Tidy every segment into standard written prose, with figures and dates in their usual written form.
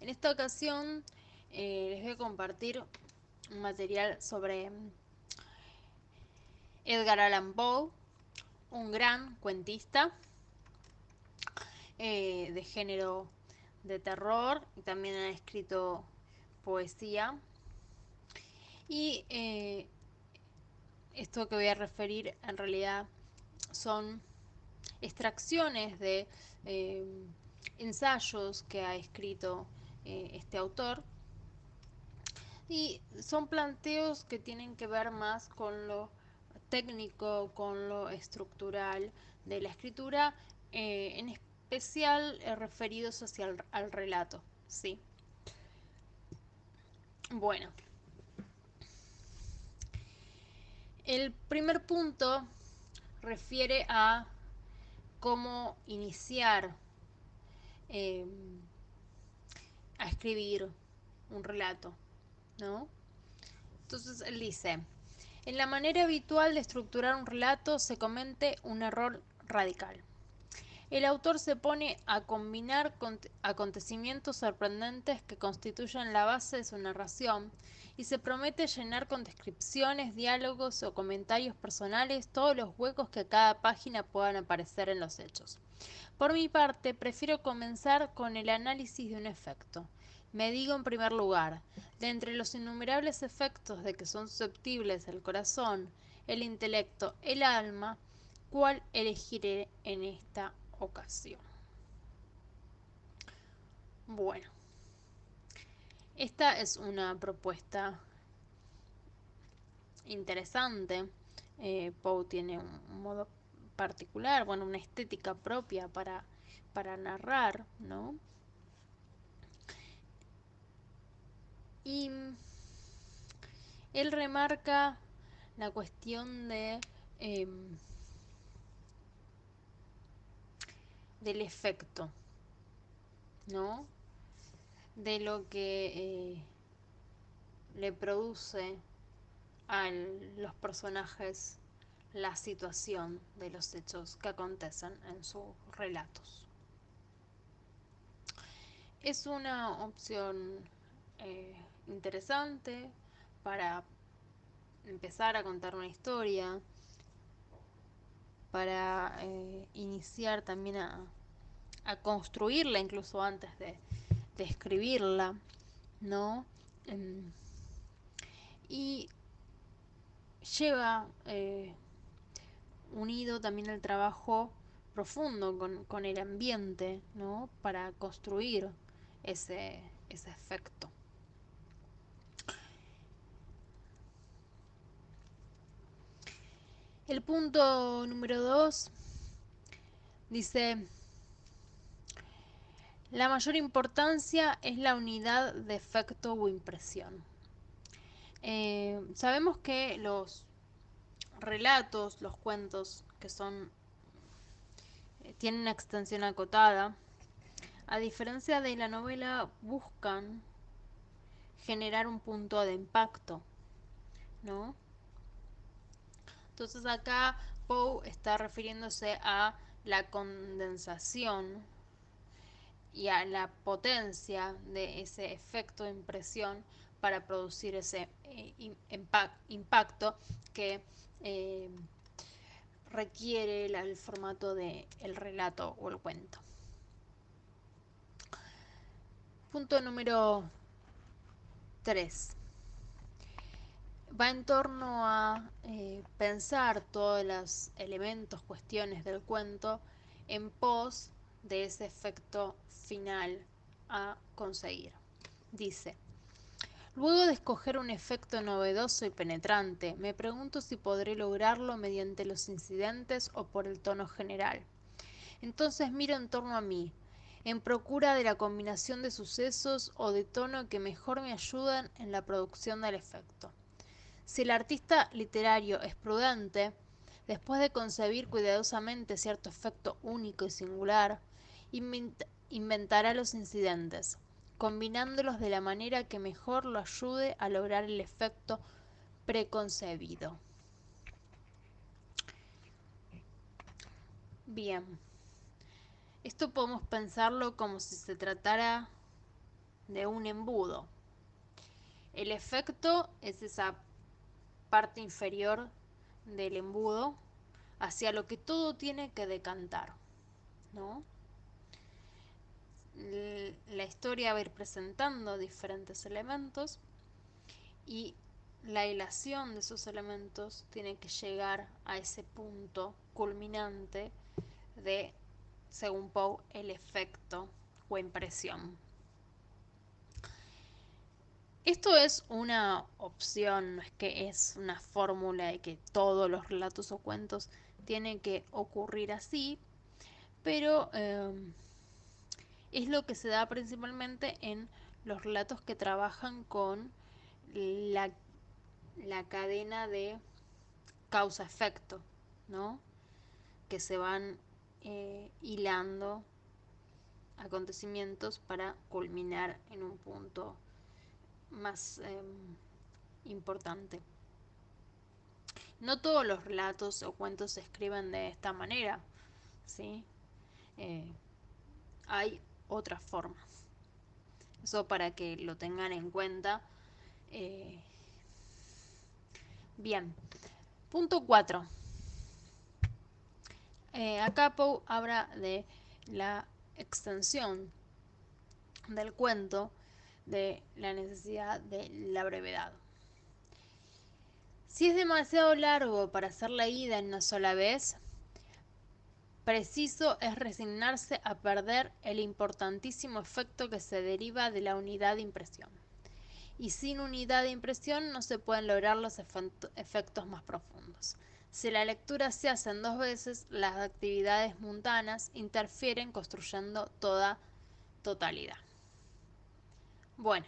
En esta ocasión les voy a compartir un material sobre Edgar Allan Poe, un gran cuentista de género de terror y también ha escrito poesía. Y esto que voy a referir en realidad son extracciones de eh, ensayos que ha escrito este autor, y son planteos que tienen que ver más con lo técnico, con lo estructural de la escritura, en especial referidos hacia al relato. ¿Sí? Bueno, el primer punto refiere a cómo iniciar eh, a escribir un relato, ¿no? Entonces él dice: en la manera habitual de estructurar un relato se comete un error radical. El autor se pone a combinar acontecimientos sorprendentes que constituyen la base de su narración y se promete llenar con descripciones, diálogos o comentarios personales todos los huecos que a cada página puedan aparecer en los hechos. Por mi parte, prefiero comenzar con el análisis de un efecto. Me digo en primer lugar, de entre los innumerables efectos de que son susceptibles el corazón, el intelecto, el alma, ¿cuál elegiré en esta ocasión? Bueno, esta es una propuesta interesante. Poe tiene un modo particular, bueno, una estética propia para narrar, ¿no? Y él remarca la cuestión eh, del efecto, ¿no? De lo que le produce a los personajes la situación de los hechos que acontecen en sus relatos. Es una opción interesante para empezar a contar una historia, para iniciar también a construirla incluso antes de escribirla, ¿no? Y lleva unido también el trabajo profundo con el ambiente, ¿no? Para construir ese efecto. El punto número 2 dice: la mayor importancia es la unidad de efecto o impresión. Sabemos que los relatos, los cuentos que son tienen una extensión acotada, a diferencia de la novela, buscan generar un punto de impacto, ¿no? Entonces acá Poe está refiriéndose a la condensación y a la potencia de ese efecto de impresión para producir ese impacto que eh, requiere el formato del relato o el cuento. Punto número 3. Va en torno a pensar todos los elementos, cuestiones del cuento en pos de ese efecto final a conseguir. Dice: luego de escoger un efecto novedoso y penetrante, me pregunto si podré lograrlo mediante los incidentes o por el tono general. Entonces miro en torno a mí, en procura de la combinación de sucesos o de tono que mejor me ayudan en la producción del efecto. Si el artista literario es prudente, después de concebir cuidadosamente cierto efecto único y singular, inventará los incidentes, combinándolos de la manera que mejor lo ayude a lograr el efecto preconcebido. Bien, esto podemos pensarlo como si se tratara de un embudo. El efecto es esa parte inferior del embudo hacia lo que todo tiene que decantar, ¿no? La historia va a ir presentando diferentes elementos y la hilación de esos elementos tiene que llegar a ese punto culminante de, según Poe, el efecto o impresión. Esto es una opción, no es que es una fórmula de que todos los relatos o cuentos tienen que ocurrir así, pero es lo que se da principalmente en los relatos que trabajan con la, la cadena de causa-efecto, ¿no? Que se van hilando acontecimientos para culminar en un punto más importante. No todos los relatos o cuentos se escriben de esta manera, ¿sí? Hay otras formas. Eso para que lo tengan en cuenta. Bien. Punto 4. Acá Poe habla de la extensión del cuento, de la necesidad de la brevedad. Si es demasiado largo para ser leída en una sola vez, preciso es resignarse a perder el importantísimo efecto que se deriva de la unidad de impresión. Y sin unidad de impresión no se pueden lograr los efectos más profundos. Si la lectura se hace en 2 veces, las actividades mundanas interfieren construyendo toda totalidad. Bueno,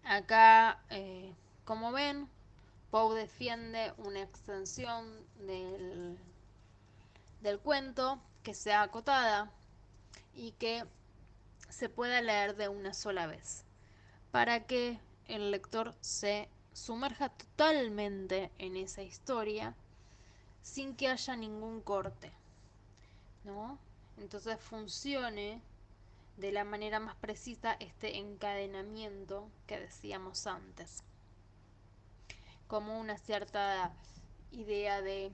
acá, como ven, Poe defiende una extensión del cuento que sea acotada y que se pueda leer de una sola vez, para que el lector se sumerja totalmente en esa historia sin que haya ningún corte, ¿no? Entonces funcione de la manera más precisa este encadenamiento que decíamos antes, como una cierta idea de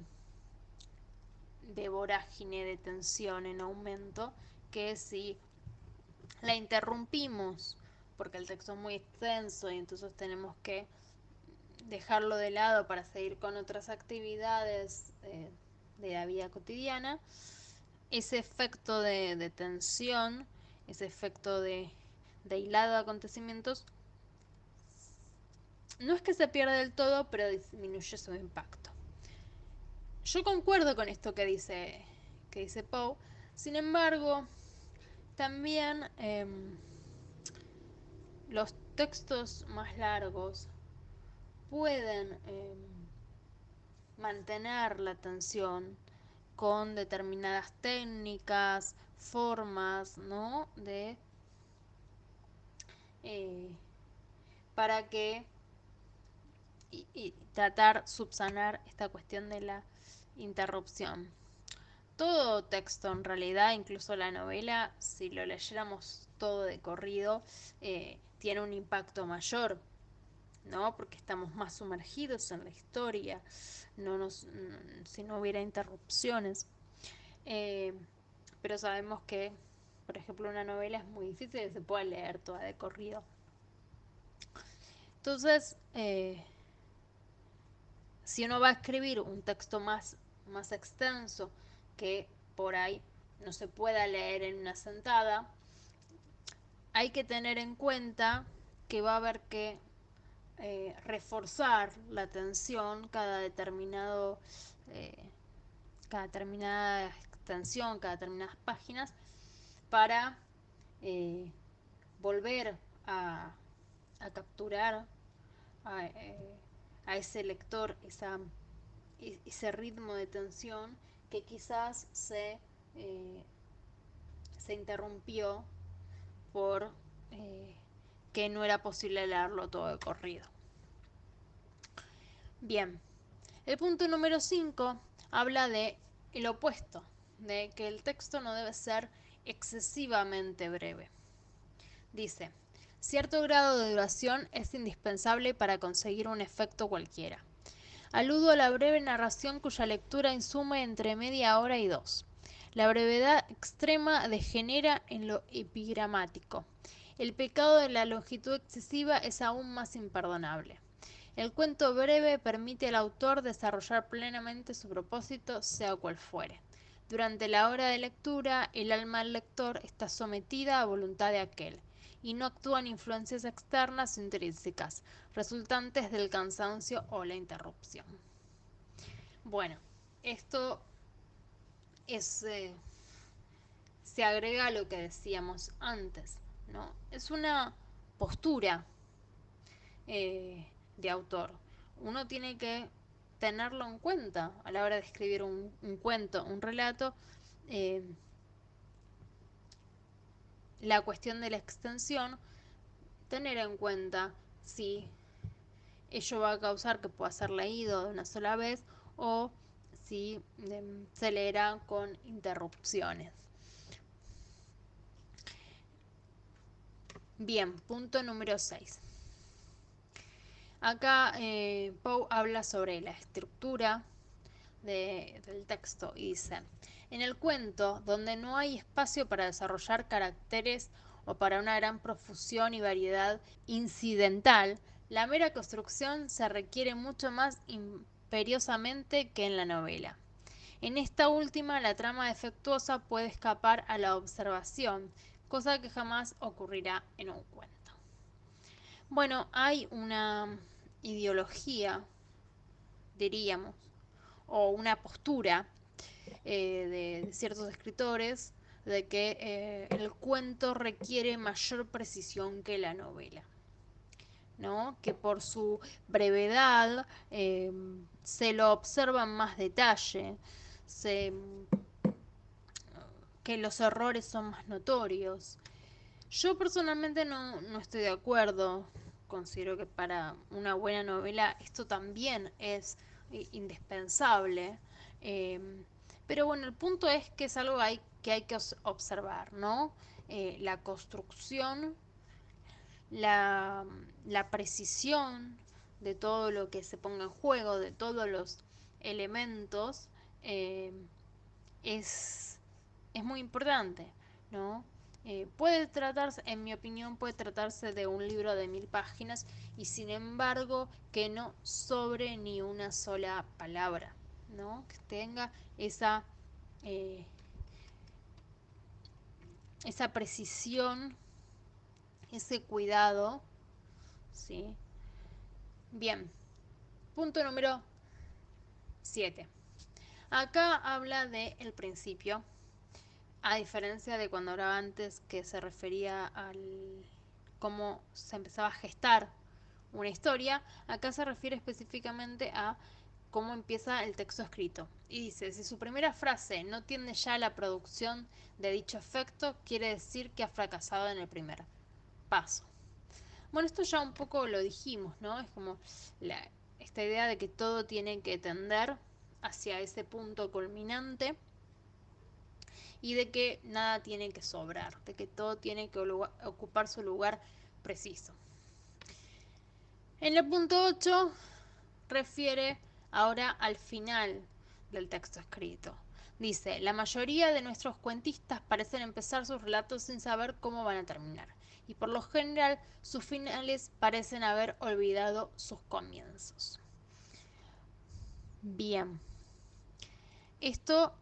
vorágine, de tensión en aumento, que si la interrumpimos porque el texto es muy extenso y entonces tenemos que dejarlo de lado para seguir con otras actividades de la vida cotidiana, ese efecto de tensión, ese efecto de hilado de acontecimientos, no es que se pierda del todo, pero disminuye su impacto. Yo concuerdo con esto que dice Poe, sin embargo, también los textos más largos pueden mantener la atención con determinadas técnicas, formas, ¿no? Eh, para que y tratar subsanar esta cuestión de la interrupción. Todo texto en realidad, incluso la novela, si lo leyéramos todo de corrido, tiene un impacto mayor, ¿no? Porque estamos más sumergidos en la historia, si no hubiera interrupciones. Pero sabemos que, por ejemplo, una novela es muy difícil que se pueda leer toda de corrido. Entonces, si uno va a escribir un texto más extenso que por ahí no se pueda leer en una sentada, hay que tener en cuenta que va a haber que reforzar la atención cada determinada extensión, cada determinadas páginas, para volver a capturar a, a ese lector ese ritmo de tensión que quizás se interrumpió por que no era posible leerlo todo de corrido. Bien, el punto número 5 habla de el opuesto, de que el texto no debe ser excesivamente breve. Dice, cierto grado de duración es indispensable para conseguir un efecto cualquiera. Aludo a la breve narración cuya lectura insume entre media hora y 2. La brevedad extrema degenera en lo epigramático. El pecado de la longitud excesiva es aún más imperdonable. El cuento breve permite al autor desarrollar plenamente su propósito, sea cual fuere. Durante la hora de lectura, el alma del lector está sometida a voluntad de aquel, y no actúan influencias externas o intrínsecas, resultantes del cansancio o la interrupción. Bueno, esto es, se agrega a lo que decíamos antes, ¿no? Es una postura de autor. Uno tiene que tenerlo en cuenta a la hora de escribir un cuento, un relato. eh, la cuestión de la extensión, tener en cuenta si ello va a causar que pueda ser leído de una sola vez o si se leerá con interrupciones. Bien, punto número 6. Acá Poe habla sobre la estructura del texto y dice, en el cuento, donde no hay espacio para desarrollar caracteres o para una gran profusión y variedad incidental, la mera construcción se requiere mucho más imperiosamente que en la novela. En esta última, la trama defectuosa puede escapar a la observación, cosa que jamás ocurrirá en un cuento. Bueno, hay una ideología, diríamos, o una postura de ciertos escritores de que el cuento requiere mayor precisión que la novela, ¿no? Que por su brevedad se lo observa en más detalle, se, que los errores son más notorios. Yo personalmente no estoy de acuerdo. Considero que para una buena novela esto también es indispensable. Eh, pero bueno, el punto es que es algo que hay que observar, ¿no? La construcción, la, la precisión de todo lo que se ponga en juego, de todos los elementos, eh, es, es muy importante, ¿no? Puede tratarse, en mi opinión, puede tratarse de un libro de 1000 páginas y sin embargo que no sobre ni una sola palabra, ¿no? Que tenga eh, esa precisión, ese cuidado, ¿sí? Bien, punto número 7. Acá habla de el principio, a diferencia de cuando hablaba antes que se refería al cómo se empezaba a gestar una historia, acá se refiere específicamente a cómo empieza el texto escrito. Y dice, si su primera frase no tiende ya a la producción de dicho efecto, quiere decir que ha fracasado en el primer paso. Bueno, esto ya un poco lo dijimos, ¿no? Es como esta idea de que todo tiene que tender hacia ese punto culminante y de que nada tiene que sobrar, de que todo tiene que ocupar su lugar preciso. En el punto 8 refiere ahora al final del texto escrito. Dice, la mayoría de nuestros cuentistas parecen empezar sus relatos sin saber cómo van a terminar, y por lo general sus finales parecen haber olvidado sus comienzos. Bien, esto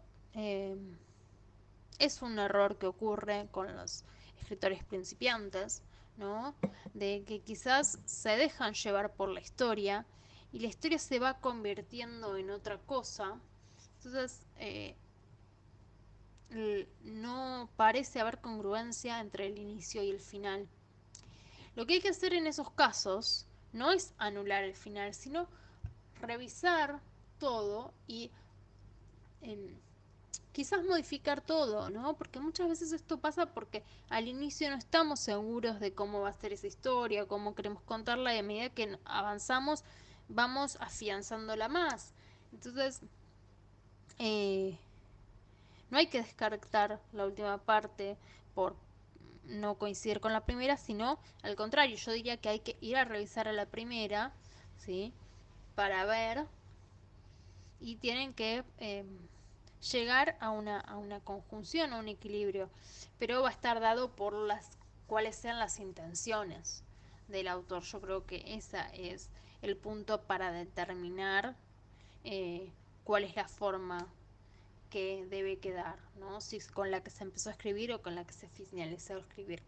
es un error que ocurre con los escritores principiantes, ¿no? De que quizás se dejan llevar por la historia y la historia se va convirtiendo en otra cosa. Entonces, no parece haber congruencia entre el inicio y el final. Lo que hay que hacer en esos casos no es anular el final, sino revisar todo y quizás modificar todo, ¿no? Porque muchas veces esto pasa porque al inicio no estamos seguros de cómo va a ser esa historia, cómo queremos contarla y a medida que avanzamos vamos afianzándola más. Entonces, no hay que descartar la última parte por no coincidir con la primera, sino al contrario, yo diría que hay que ir a revisar a la primera, ¿sí? Para ver, y tienen que llegar a una conjunción, a un equilibrio, pero va a estar dado por cuáles sean las intenciones del autor. Yo creo que ese es el punto para determinar cuál es la forma que debe quedar, ¿no? Si es con la que se empezó a escribir o con la que se finalizó a escribir.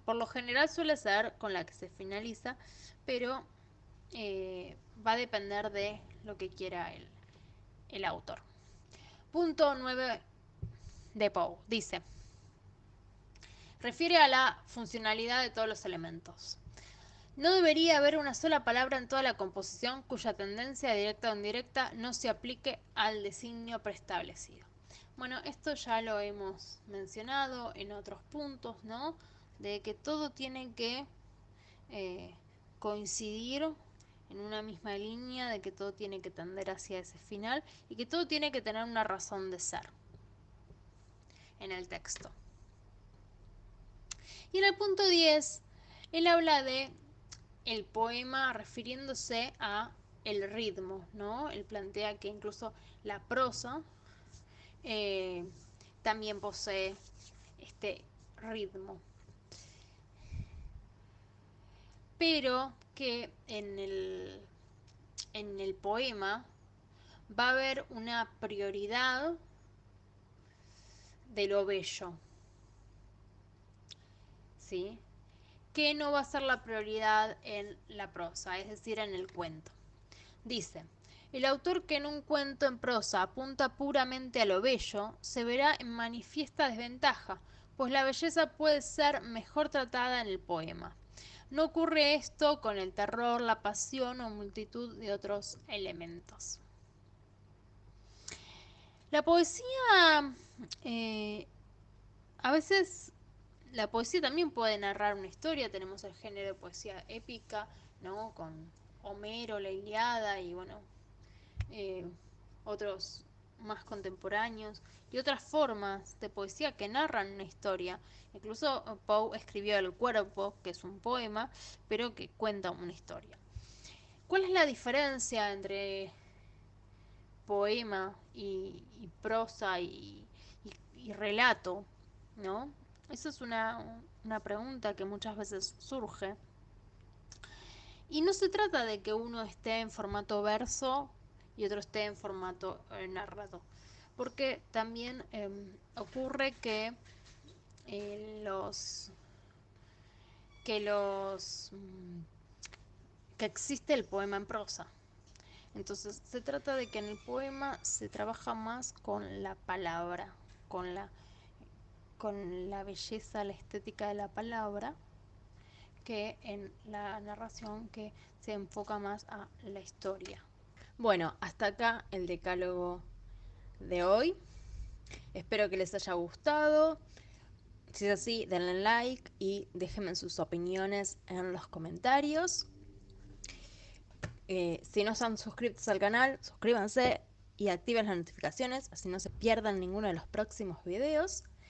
Por lo general suele ser con la que se finaliza, pero va a depender de lo que quiera el autor. Punto 9 de Poe. Dice, refiere a la funcionalidad de todos los elementos. No debería haber una sola palabra en toda la composición cuya tendencia directa o indirecta no se aplique al designio preestablecido. Bueno, esto ya lo hemos mencionado en otros puntos, ¿no? De que todo tiene que coincidir en una misma línea, de que todo tiene que tender hacia ese final y que todo tiene que tener una razón de ser en el texto. Y en el punto 10, él habla de el poema refiriéndose a el ritmo, ¿no? Él plantea que incluso la prosa también posee este ritmo, pero que en el poema va a haber una prioridad de lo bello, ¿sí? Que no va a ser la prioridad en la prosa, es decir, en el cuento. Dice, el autor que en un cuento en prosa apunta puramente a lo bello, se verá en manifiesta desventaja, pues la belleza puede ser mejor tratada en el poema. No ocurre esto con el terror, la pasión o multitud de otros elementos. La poesía, a veces, la poesía también puede narrar una historia. Tenemos el género de poesía épica, ¿no? Con Homero, la Ilíada y bueno, otros más contemporáneos y otras formas de poesía que narran una historia. Incluso Poe escribió El Cuervo, que es un poema, pero que cuenta una historia. ¿Cuál es la diferencia entre poema y prosa y relato? ¿No? Esa es una pregunta que muchas veces surge. Y no se trata de que uno esté en formato verso y otro esté en formato narrado, porque también ocurre que los que los que existe el poema en prosa. Entonces se trata de que en el poema se trabaja más con la palabra, con la belleza, la estética de la palabra, que en la narración, que se enfoca más a la historia. Bueno, hasta acá el decálogo de hoy. Espero que les haya gustado. Si es así, denle like y déjenme sus opiniones en los comentarios. Si no están suscritos al canal, suscríbanse y activen las notificaciones, así no se pierdan ninguno de los próximos videos.